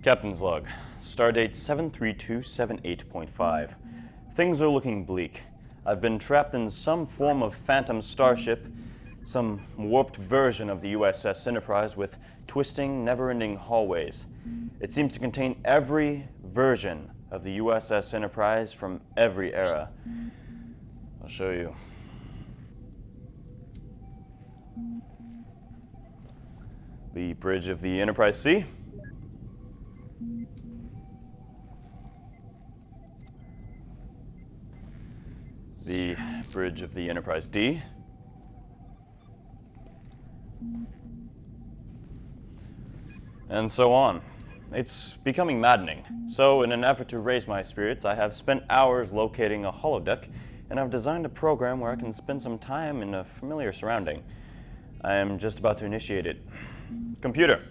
Captain's log. Stardate 73278.5. Things are looking bleak. I've been trapped in some form of phantom starship, some warped version of the USS Enterprise with twisting, never-ending hallways. It seems to contain every version of the USS Enterprise from every era. I'll show you. The bridge of the Enterprise C. The bridge of the Enterprise D. And so on. It's becoming maddening. So in an effort to raise my spirits, I have spent hours locating a holodeck, and I've designed a program where I can spend some time in a familiar surrounding. I am just about to initiate it. Computer.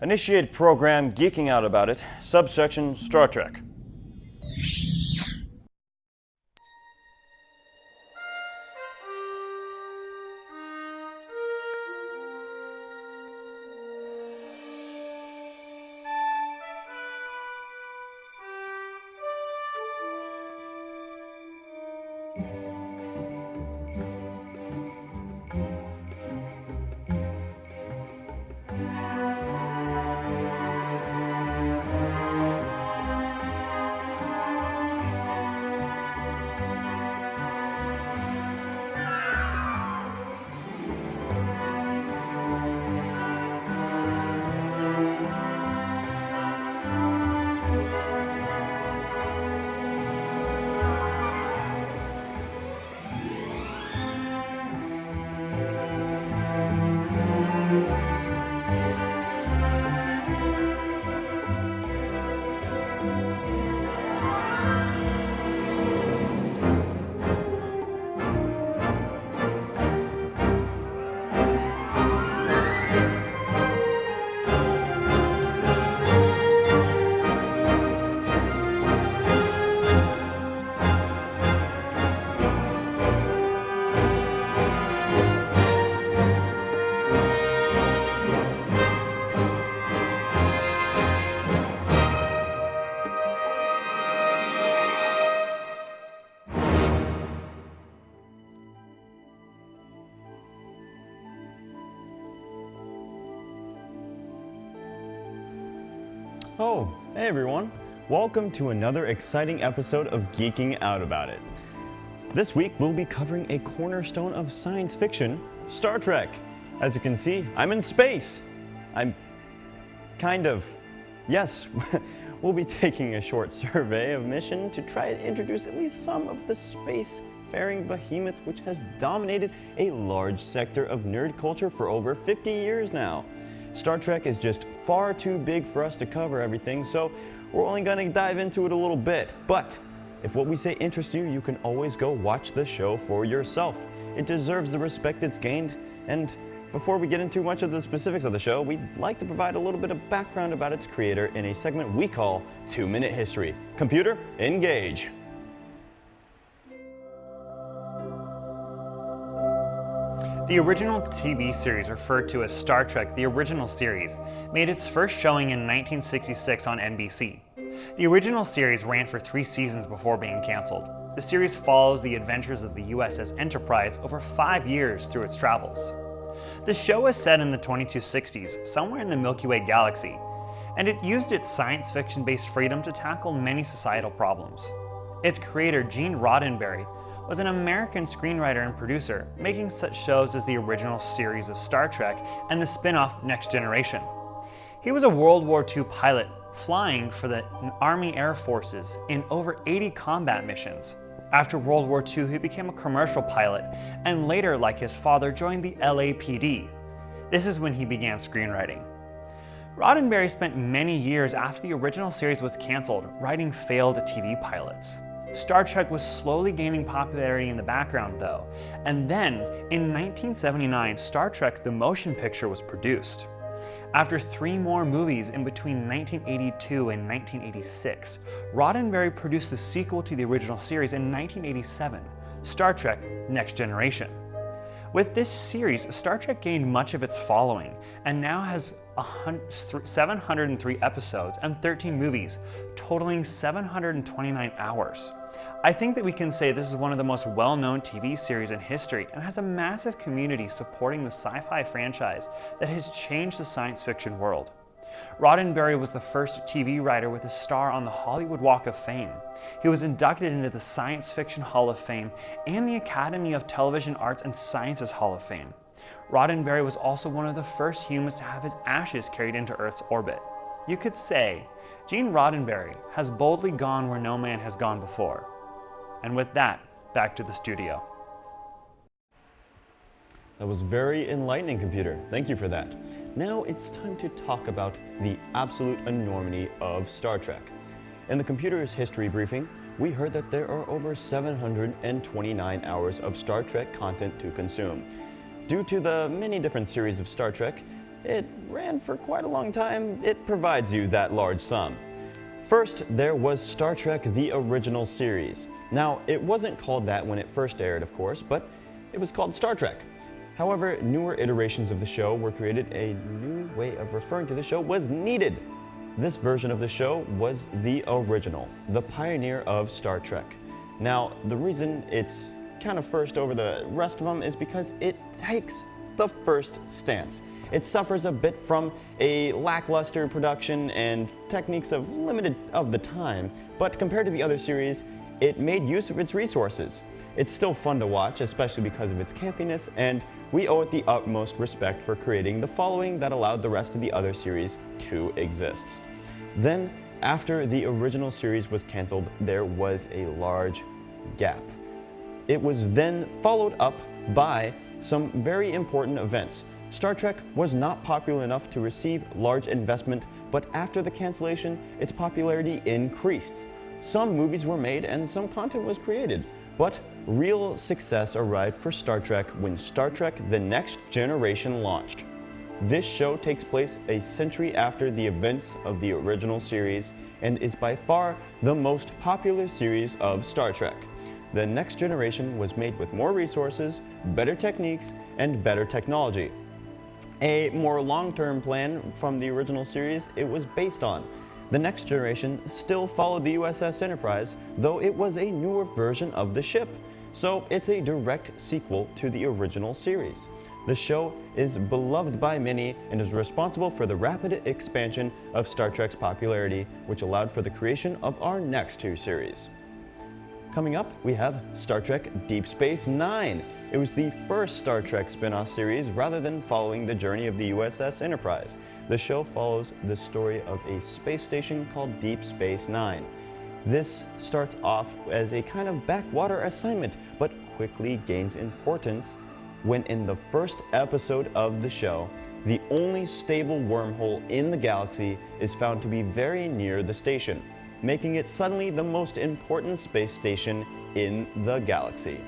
Initiate program Geeking Out About It, subsection Star Trek. Oh, hey everyone. Welcome to another exciting episode of Geeking Out About It. This week we'll be covering a cornerstone of science fiction, Star Trek. As you can see, I'm in space. Yes, we'll be taking a short survey of mission to try to introduce at least some of the space-faring behemoth which has dominated a large sector of nerd culture for over 50 years now. Star Trek is just far too big for us to cover everything, so we're only going to dive into it a little bit. But if what we say interests you, you can always go watch the show for yourself. It deserves the respect it's gained, and before we get into much of the specifics of the show, we'd like to provide a little bit of background about its creator in a segment we call 2-Minute History. Computer, engage. The original TV series, referred to as Star Trek: The Original Series, made its first showing in 1966 on NBC. The original series ran for 3 seasons before being canceled. The series follows the adventures of the USS Enterprise over 5 years through its travels. The show is set in the 2260s, somewhere in the Milky Way galaxy, and it used its science fiction-based freedom to tackle many societal problems. Its creator, Gene Roddenberry, was an American screenwriter and producer, making such shows as the original series of Star Trek and the spin-off Next Generation. He was a World War II pilot, flying for the Army Air Forces in over 80 combat missions. After World War II, he became a commercial pilot, and later, like his father, joined the LAPD. This is when he began screenwriting. Roddenberry spent many years after the original series was canceled, writing failed TV pilots. Star Trek was slowly gaining popularity in the background though, and then in 1979 Star Trek the motion picture was produced. After 3 more movies in between 1982 and 1986, Roddenberry produced the sequel to the original series in 1987, Star Trek: Next Generation. With this series, Star Trek gained much of its following and now has 703 episodes and 13 movies, totaling 729 hours. I think that we can say this is one of the most well-known TV series in history and has a massive community supporting the sci-fi franchise that has changed the science fiction world. Roddenberry was the first TV writer with a star on the Hollywood Walk of Fame. He was inducted into the Science Fiction Hall of Fame and the Academy of Television Arts and Sciences Hall of Fame. Roddenberry was also one of the first humans to have his ashes carried into Earth's orbit. You could say, Gene Roddenberry has boldly gone where no man has gone before. And with that, back to the studio. That was very enlightening, computer. Thank you for that. Now it's time to talk about the absolute enormity of Star Trek. In the computer's history briefing, we heard that there are over 729 hours of Star Trek content to consume. Due to the many different series of Star Trek, it ran for quite a long time, it provides you that large sum. First, there was Star Trek: The Original Series. Now, it wasn't called that when it first aired, of course, but it was called Star Trek. However, newer iterations of the show were created. A new way of referring to the show was needed. This version of the show was the original, the pioneer of Star Trek. Now, the reason it's kind of first over the rest of them is because it takes the first stance. It suffers a bit from a lackluster production and techniques of limited of the time, but compared to the other series, it made use of its resources. It's still fun to watch, especially because of its campiness, and we owe it the utmost respect for creating the following that allowed the rest of the other series to exist. Then, after the original series was canceled, there was a large gap. It was then followed up by some very important events. Star Trek was not popular enough to receive large investment, but after the cancellation, its popularity increased. Some movies were made and some content was created, but real success arrived for Star Trek when Star Trek: The Next Generation launched. This show takes place a century after the events of the original series and is by far the most popular series of Star Trek. The Next Generation was made with more resources, better techniques, and better technology. A more long-term plan from the original series it was based on. The Next Generation still followed the USS Enterprise, though it was a newer version of the ship, so it's a direct sequel to the original series. The show is beloved by many and is responsible for the rapid expansion of Star Trek's popularity, which allowed for the creation of our next 2 series. Coming up, we have Star Trek: Deep Space Nine. It was the first Star Trek spin-off series rather than following the journey of the USS Enterprise. The show follows the story of a space station called Deep Space Nine. This starts off as a kind of backwater assignment, but quickly gains importance when in the first episode of the show, the only stable wormhole in the galaxy is found to be very near the station, making it suddenly the most important space station in the galaxy.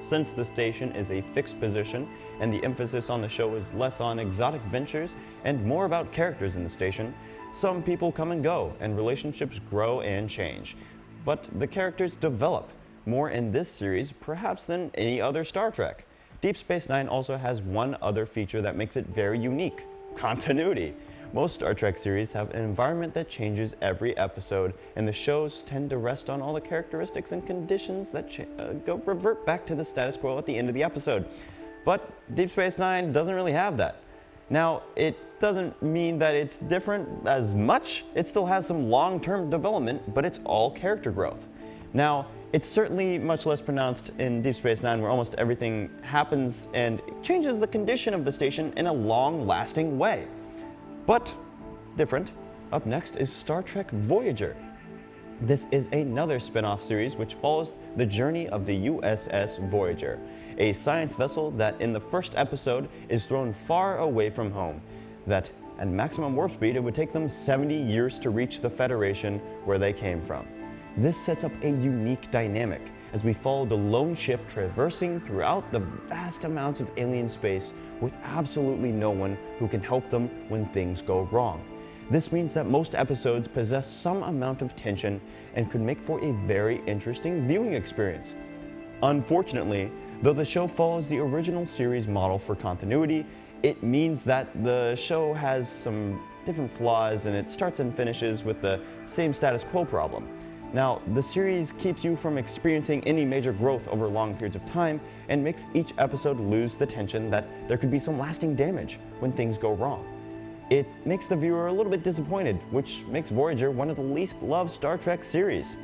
Since the station is a fixed position and the emphasis on the show is less on exotic ventures and more about characters in the station, some people come and go and relationships grow and change. But the characters develop more in this series perhaps than any other Star Trek. Deep Space Nine also has one other feature that makes it very unique: continuity. Most Star Trek series have an environment that changes every episode, and the shows tend to rest on all the characteristics and conditions that revert back to the status quo at the end of the episode. But Deep Space Nine doesn't really have that. Now, it doesn't mean that it's different as much. It still has some long-term development, but it's all character growth. Now, it's certainly much less pronounced in Deep Space Nine, where almost everything happens and changes the condition of the station in a long-lasting way. But different. Up next is Star Trek Voyager. This is another spin-off series which follows the journey of the USS Voyager, a science vessel that in the first episode is thrown far away from home, that at maximum warp speed it would take them 70 years to reach the Federation where they came from. This sets up a unique dynamic, as we follow the lone ship traversing throughout the vast amounts of alien space with absolutely no one who can help them when things go wrong. This means that most episodes possess some amount of tension and could make for a very interesting viewing experience. Unfortunately, though the show follows the original series model for continuity, it means that the show has some different flaws and it starts and finishes with the same status quo problem. Now, the series keeps you from experiencing any major growth over long periods of time and makes each episode lose the tension that there could be some lasting damage when things go wrong. It makes the viewer a little bit disappointed, which makes Voyager one of the least loved Star Trek series.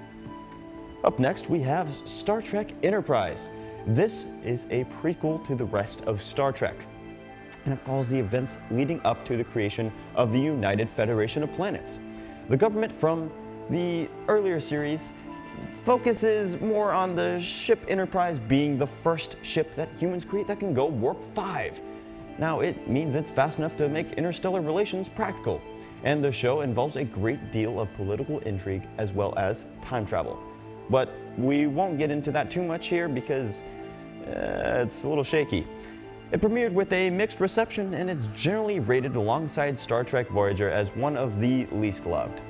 Up next, we have Star Trek Enterprise. This is a prequel to the rest of Star Trek, and it follows the events leading up to the creation of the United Federation of Planets. The government from the earlier series focuses more on the ship Enterprise being the first ship that humans create that can go warp 5. Now, it means it's fast enough to make interstellar relations practical, and the show involves a great deal of political intrigue as well as time travel. But we won't get into that too much here because it's a little shaky. It premiered with a mixed reception and it's generally rated alongside Star Trek Voyager as one of the least loved.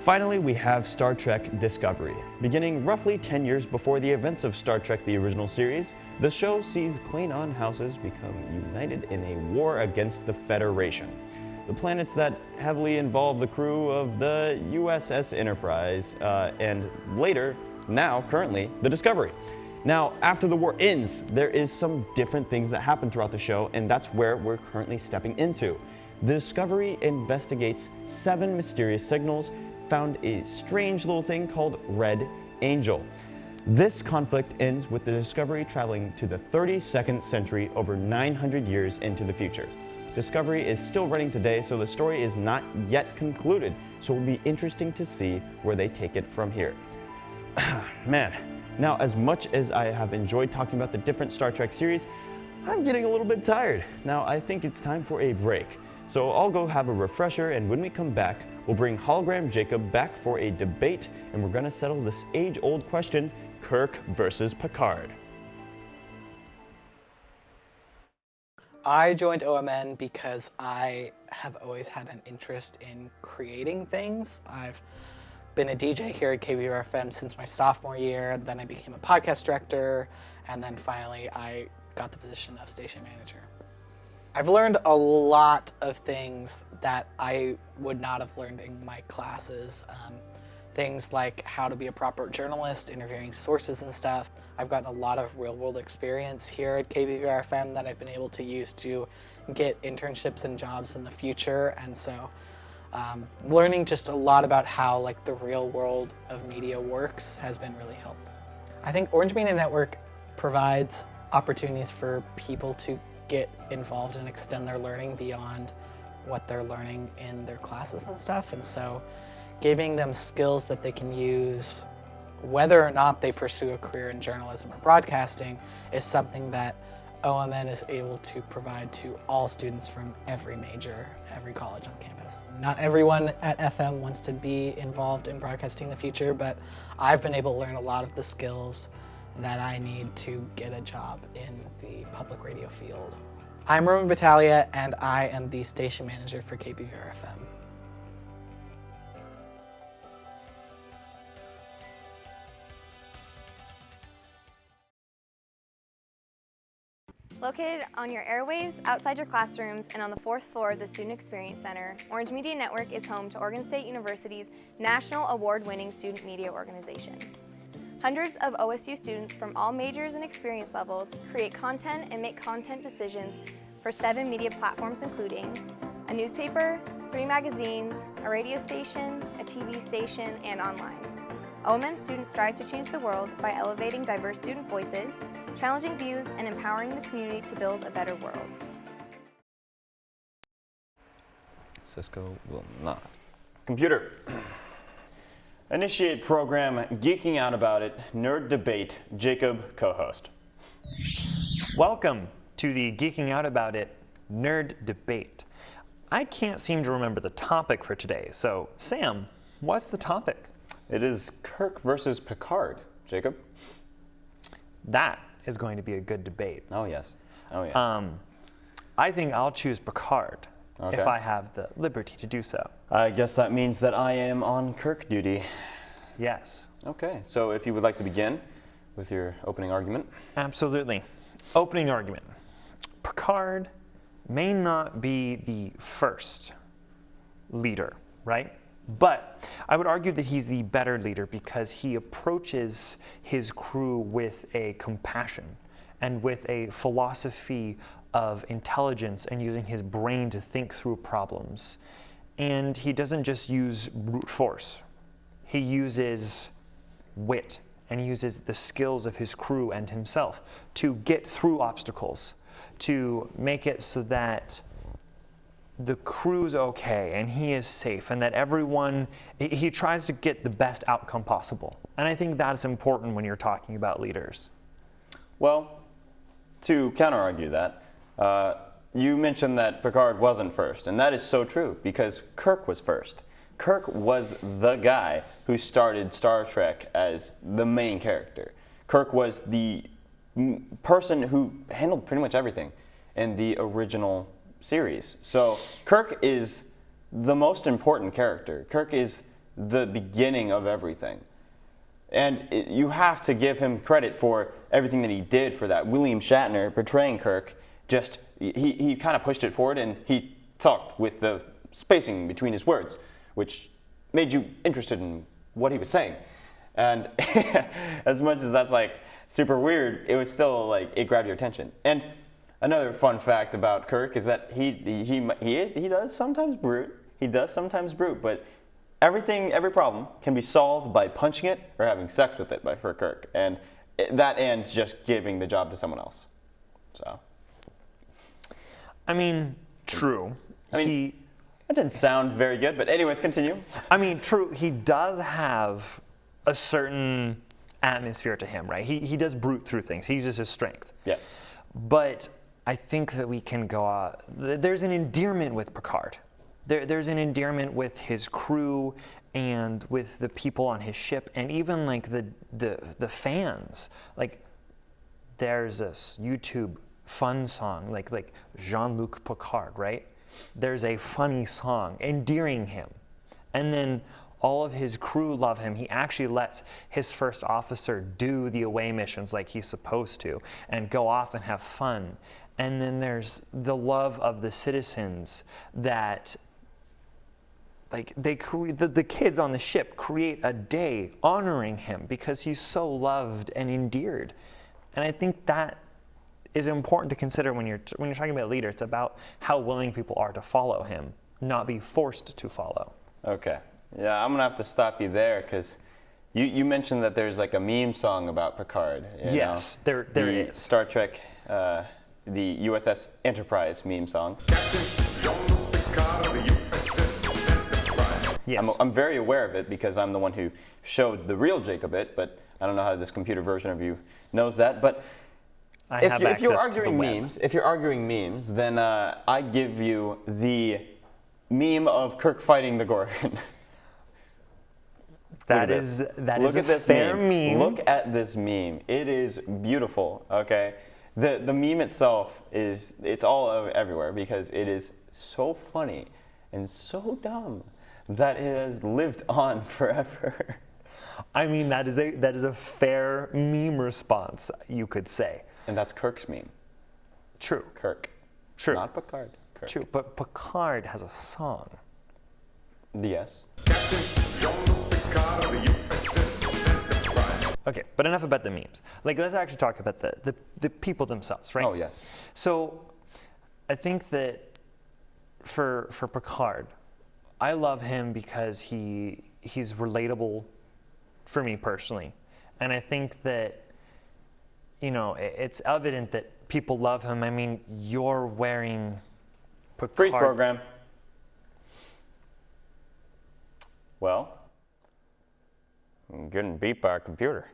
Finally, we have Star Trek Discovery. Beginning roughly 10 years before the events of Star Trek the original series, the show sees Klingon houses become united in a war against the Federation, the planets that heavily involve the crew of the USS Enterprise, and later, currently, the Discovery. Now, after the war ends, there is some different things that happen throughout the show, and that's where we're currently stepping into. The Discovery investigates 7 mysterious signals, found a strange little thing called Red Angel. This conflict ends with the Discovery traveling to the 32nd century over 900 years into the future. Discovery is still running today, so the story is not yet concluded, so it will be interesting to see where they take it from here. Man, now as much as I have enjoyed talking about the different Star Trek series, I'm getting a little bit tired. Now I think it's time for a break. So I'll go have a refresher, and when we come back, we'll bring Hologram Jachob back for a debate, and we're gonna settle this age-old question, Kirk versus Picard. I joined OMN because I have always had an interest in creating things. I've been a DJ here at KBVR FM since my sophomore year, then I became a podcast director, and then finally I got the position of station manager. I've learned a lot of things that I would not have learned in my classes. Things like how to be a proper journalist, interviewing sources and stuff. I've gotten a lot of real-world experience here at KBVR FM that I've been able to use to get internships and jobs in the future, and so learning just a lot about how the real world of media works has been really helpful. I think Orange Media Network provides opportunities for people to get involved and extend their learning beyond what they're learning in their classes and stuff, and so giving them skills that they can use whether or not they pursue a career in journalism or broadcasting is something that OMN is able to provide to all students from every major, every college on campus. Not everyone at FM wants to be involved in broadcasting in the future, but I've been able to learn a lot of the skills that I need to get a job in the public radio field. I'm Ruben Battaglia, and I am the station manager for KBVR FM. Located on your airwaves, outside your classrooms, and on the 4th floor of the Student Experience Center, Orange Media Network is home to Oregon State University's national award-winning student media organization. Hundreds of OSU students from all majors and experience levels create content and make content decisions for 7 media platforms, including a newspaper, 3 magazines, a radio station, a TV station, and online. OMN students strive to change the world by elevating diverse student voices, challenging views, and empowering the community to build a better world. Cisco will not. Computer. Initiate program Geeking Out About It, Nerd Debate, Jachob, co-host. Welcome to the Geeking Out About It Nerd Debate. I can't seem to remember the topic for today, so Sam, what's the topic? It is Kirk versus Picard, Jachob. That is going to be a good debate. Oh, yes. Oh, yes. I think I'll choose Picard Okay. if I have the liberty to do so. I guess that means that I am on Kirk duty. Yes. Okay, so if you would like to begin with your opening argument. Absolutely. Opening argument. Picard may not be the first leader, right? But I would argue that he's the better leader because he approaches his crew with a compassion and with a philosophy of intelligence and using his brain to think through problems. And he doesn't just use brute force. He uses wit and uses the skills of his crew and himself to get through obstacles, to make it so that the crew's okay and he is safe and that everyone, he tries to get the best outcome possible. And I think that's important when you're talking about leaders. Well, to counter-argue that, you mentioned that Picard wasn't first, and that is so true because Kirk was first. Kirk was the guy who started Star Trek as the main character. Kirk was the person who handled pretty much everything in the original series. So Kirk is the most important character. Kirk is the beginning of everything. And you have to give him credit for everything that he did for that. William Shatner portraying Kirk, just he kind of pushed it forward and he talked with the spacing between his words, which made you interested in what he was saying. And as much as that's like super weird, it was still like it grabbed your attention. And another fun fact about Kirk is that he does sometimes brute. He does sometimes brute, but every problem can be solved by punching it or having sex with it for Kirk. And that ends just giving the job to someone else. So. I mean, true. I mean, that didn't sound very good, but anyways, continue. I mean, true, he does have a certain atmosphere to him, right? He does brute through things. He uses his strength. Yeah. But I think that we can go there's an endearment with Picard. There's an endearment with his crew and with the people on his ship and even like the fans. Like there's this YouTube fun song like Jean-Luc Picard, right? There's a funny song endearing him. And then all of his crew love him. He actually lets his first officer do the away missions like he's supposed to and go off and have fun. And then there's the love of the citizens that like the kids on the ship create a day honoring him because he's so loved and endeared. And I think that is important to consider when you're talking about a leader. It's about how willing people are to follow him, not be forced to follow. Okay. Yeah, I'm gonna have to stop you there because you mentioned that there's like a meme song about Picard. Yes, there is. Star Trek, the USS Enterprise meme song. Yes. I'm very aware of it because I'm the one who showed the real Jachob it, but I don't know how this computer version of you knows that. But if you're arguing memes, then I give you the meme of Kirk fighting the Gorgon. That is a fair meme. Look at this meme. It is beautiful. Okay, the meme itself it's all everywhere because it is so funny and so dumb that it has lived on forever. I mean, that is a fair meme response, you could say. And that's Kirk's meme. True. Kirk. True. Not Picard. Kirk. True, but Picard has a song. Yes. Okay, but enough about the memes. Like, let's actually talk about the people themselves, right? Oh, yes. So, I think that for Picard, I love him because he's relatable for me personally. And I think that, it's evident that people love him. I mean, you're wearing Picard. Freeze program. Well, I'm getting beat by a computer.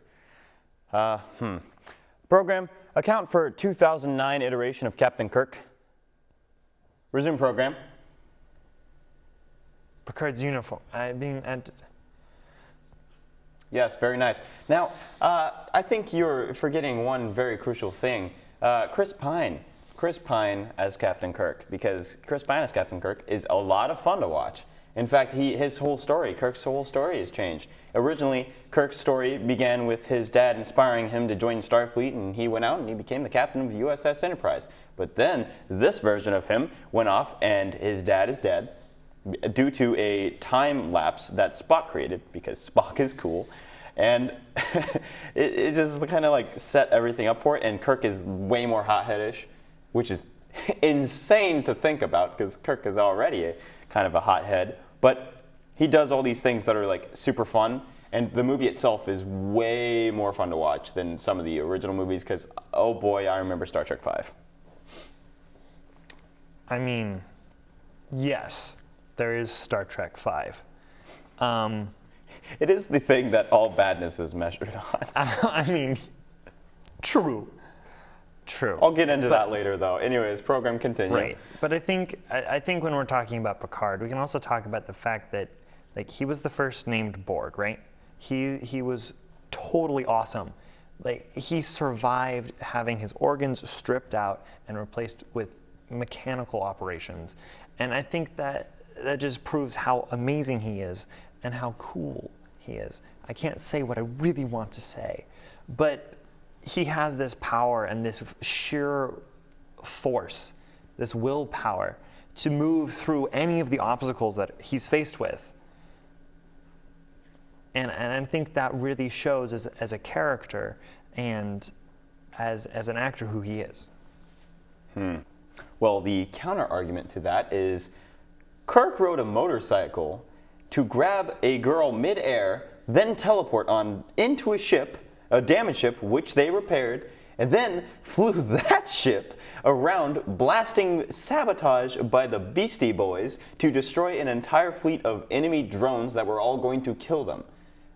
Program, account for 2009 iteration of Captain Kirk. Resume program. Picard's uniform. Yes, very nice. Now, I think you're forgetting one very crucial thing. Chris Pine as Captain Kirk, because Chris Pine as Captain Kirk is a lot of fun to watch. In fact, Kirk's whole story has changed. Originally, Kirk's story began with his dad inspiring him to join Starfleet, and he went out and he became the captain of the USS Enterprise. But then, this version of him went off and his dad is dead due to a time lapse that Spock created, because Spock is cool. And it just kind of like set everything up for it, and Kirk is way more hotheadish, which is insane to think about because Kirk is already a kind of a hothead. But he does all these things that are like super fun, and the movie itself is way more fun to watch than some of the original movies because, oh boy, I remember Star Trek V. I mean, yes, there is Star Trek V. It is the thing that all badness is measured on. I mean, true. I'll get into that later, though. Anyways, program continue. Right, but I think when we're talking about Picard, we can also talk about the fact that like he was the first named Borg, right? He was totally awesome. Like he survived having his organs stripped out and replaced with mechanical operations, and I think that just proves how amazing he is and how cool he is. I can't say what I really want to say, but he has this power and this sheer force, this willpower to move through any of the obstacles that he's faced with. And I think that really shows as a character and as an actor who he is. Well, the counter argument to that is Kirk rode a motorcycle to grab a girl mid-air, then teleport on into a ship, a damaged ship, which they repaired, and then flew that ship around, blasting sabotage by the Beastie Boys to destroy an entire fleet of enemy drones that were all going to kill them.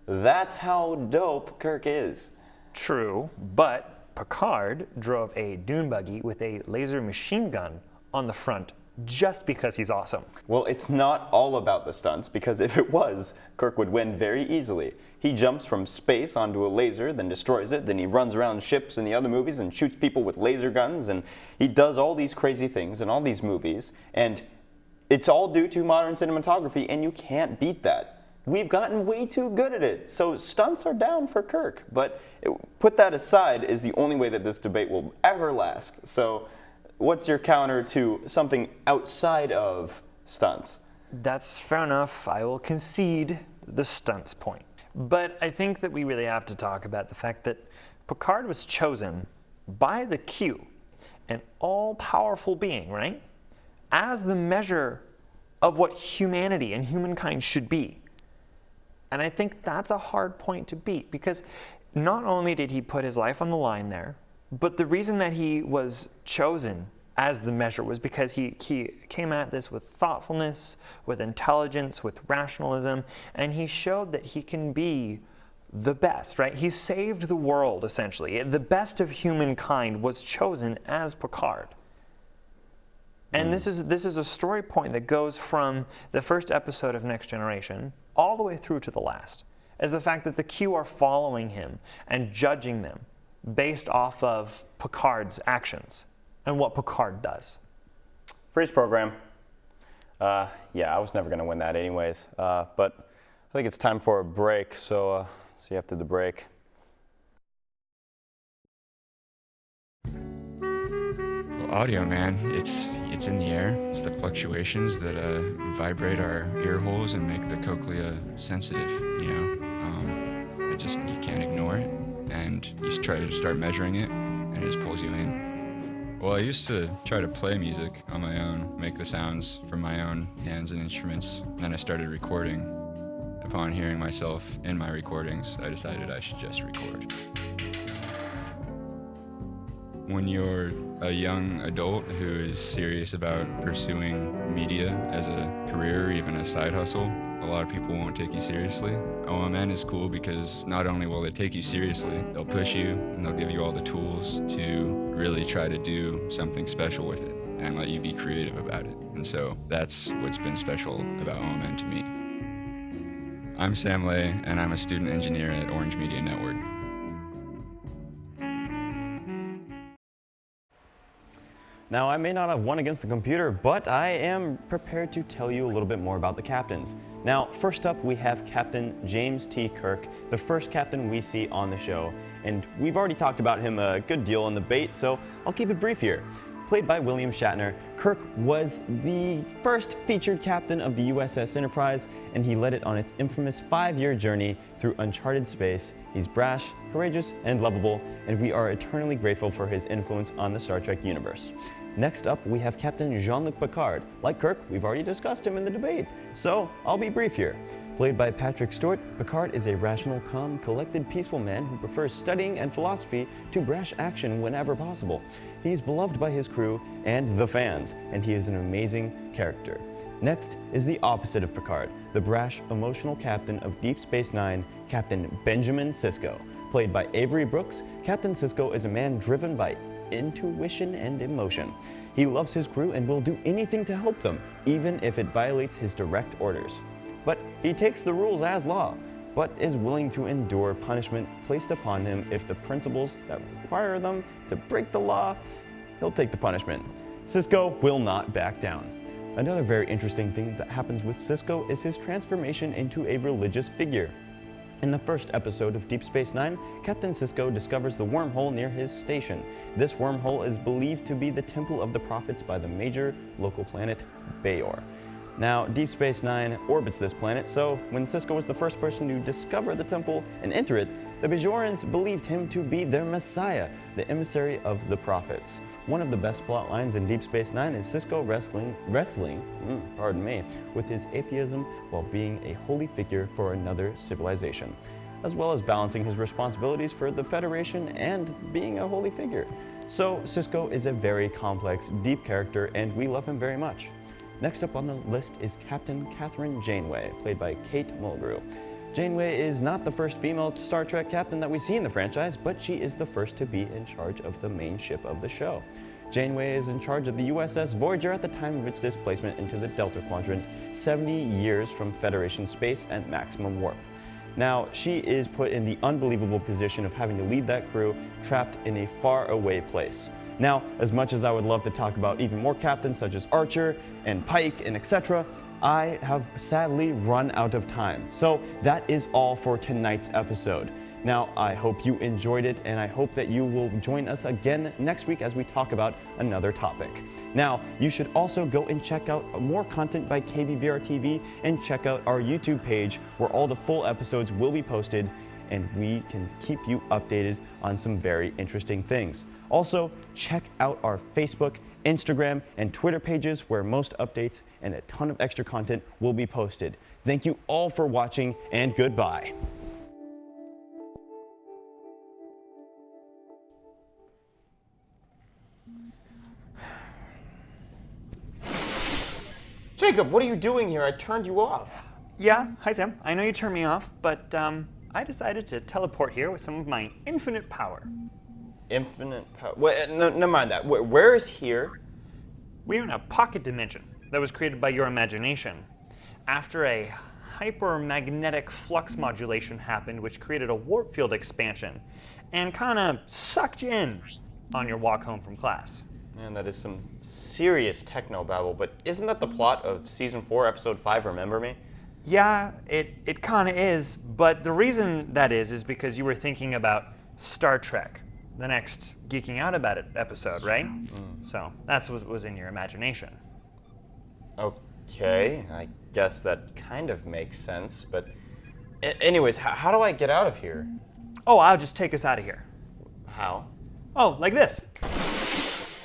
That's how dope Kirk is. True, but Picard drove a dune buggy with a laser machine gun on the front just because he's awesome. Well, it's not all about the stunts, because if it was, Kirk would win very easily. He jumps from space onto a laser, then destroys it, then he runs around ships in the other movies and shoots people with laser guns, and he does all these crazy things in all these movies, and it's all due to modern cinematography, and you can't beat that. We've gotten way too good at it, so stunts are down for Kirk, but put that aside is the only way that this debate will ever last. So what's your counter to something outside of stunts? That's fair enough. I will concede the stunts point. But I think that we really have to talk about the fact that Picard was chosen by the Q, an all-powerful being, right, as the measure of what humanity and humankind should be. And I think that's a hard point to beat, because not only did he put his life on the line there, but the reason that he was chosen as the measure was because he came at this with thoughtfulness, with intelligence, with rationalism, and he showed that he can be the best, right? He saved the world, essentially. The best of humankind was chosen as Picard. And this is a story point that goes from the first episode of Next Generation all the way through to the last, as the fact that the Q are following him and judging them based off of Picard's actions and what Picard does. Freeze program. Yeah, I was never going to win that anyways, but I think it's time for a break, so see you after the break. Audio, man, it's in the air. It's the fluctuations that vibrate our ear holes and make the cochlea sensitive, you know. You can't ignore it, and you try to start measuring it, and it just pulls you in. Well, I used to try to play music on my own, make the sounds from my own hands and instruments. Then I started recording. Upon hearing myself in my recordings, I decided I should just record. When you're a young adult who is serious about pursuing media as a career or even a side hustle, a lot of people won't take you seriously. OMN is cool because not only will they take you seriously, they'll push you and they'll give you all the tools to really try to do something special with it and let you be creative about it. And so that's what's been special about OMN to me. I'm Sam Lay, and I'm a student engineer at Orange Media Network. Now, I may not have won against the computer, but I am prepared to tell you a little bit more about the captains. Now, first up, we have Captain James T. Kirk, the first captain we see on the show. And we've already talked about him a good deal in the bait, so I'll keep it brief here. Played by William Shatner, Kirk was the first featured captain of the USS Enterprise, and he led it on its infamous 5-year journey through uncharted space. He's brash, courageous, and lovable, and we are eternally grateful for his influence on the Star Trek universe. Next up, we have Captain Jean-Luc Picard. Like Kirk, we've already discussed him in the debate, so I'll be brief here. Played by Patrick Stewart, Picard is a rational, calm, collected, peaceful man who prefers studying and philosophy to brash action whenever possible. He's beloved by his crew and the fans, and he is an amazing character. Next is the opposite of Picard, the brash, emotional captain of Deep Space Nine, Captain Benjamin Sisko. Played by Avery Brooks, Captain Sisko is a man driven by intuition and emotion. He loves his crew and will do anything to help them, even if it violates his direct orders. But he takes the rules as law, but is willing to endure punishment placed upon him if the principles that require them to break the law, he'll take the punishment. Sisko will not back down. Another very interesting thing that happens with Sisko is his transformation into a religious figure. In the first episode of Deep Space Nine, Captain Sisko discovers the wormhole near his station. This wormhole is believed to be the Temple of the Prophets by the major local planet, Bayor. Now, Deep Space Nine orbits this planet, so when Sisko was the first person to discover the temple and enter it, the Bajorans believed him to be their messiah, the emissary of the prophets. One of the best plot lines in Deep Space Nine is Sisko wrestling with his atheism while being a holy figure for another civilization, as well as balancing his responsibilities for the Federation and being a holy figure. So Sisko is a very complex, deep character, and we love him very much. Next up on the list is Captain Catherine Janeway, played by Kate Mulgrew. Janeway is not the first female Star Trek captain that we see in the franchise, but she is the first to be in charge of the main ship of the show. Janeway is in charge of the USS Voyager at the time of its displacement into the Delta Quadrant, 70 years from Federation space at maximum warp. Now, she is put in the unbelievable position of having to lead that crew trapped in a faraway place. Now, as much as I would love to talk about even more captains such as Archer and Pike and etc., I have sadly run out of time. So that is all for tonight's episode. Now, I hope you enjoyed it, and I hope that you will join us again next week as we talk about another topic. Now, you should also go and check out more content by KBVR TV and check out our YouTube page where all the full episodes will be posted, and we can keep you updated on some very interesting things. Also, check out our Facebook, Instagram, and Twitter pages where most updates and a ton of extra content will be posted. Thank you all for watching, and goodbye. Jacob, what are you doing here? I turned you off. Yeah, hi Sam. I know you turned me off, but I decided to teleport here with some of my infinite power. Infinite power. Wait, no, never mind that. Where is here? We're in a pocket dimension that was created by your imagination. After a hypermagnetic flux modulation happened, which created a warp field expansion and kind of sucked you in on your walk home from class. Man, that is some serious techno-babble, but isn't that the plot of Season 4, Episode 5, Remember Me? Yeah, it kind of is, but the reason that is because you were thinking about Star Trek, the next Geeking Out About It episode, right? So that's what was in your imagination. Okay, I guess that kind of makes sense, but anyways, how do I get out of here? Oh, I'll just take us out of here. How? Oh, like this.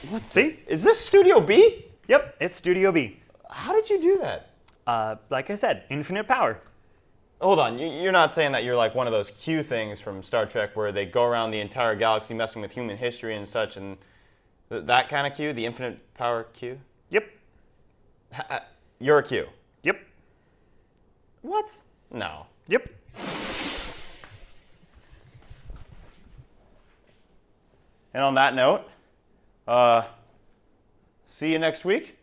What? See? Is this Studio B? Yep, it's Studio B. How did you do that? Like I said, infinite power. Hold on, you're not saying that you're like one of those Q things from Star Trek where they go around the entire galaxy messing with human history and such, and that kind of Q, the infinite power Q? Yep. You're a Q? Yep. What? No. Yep. And on that note, see you next week.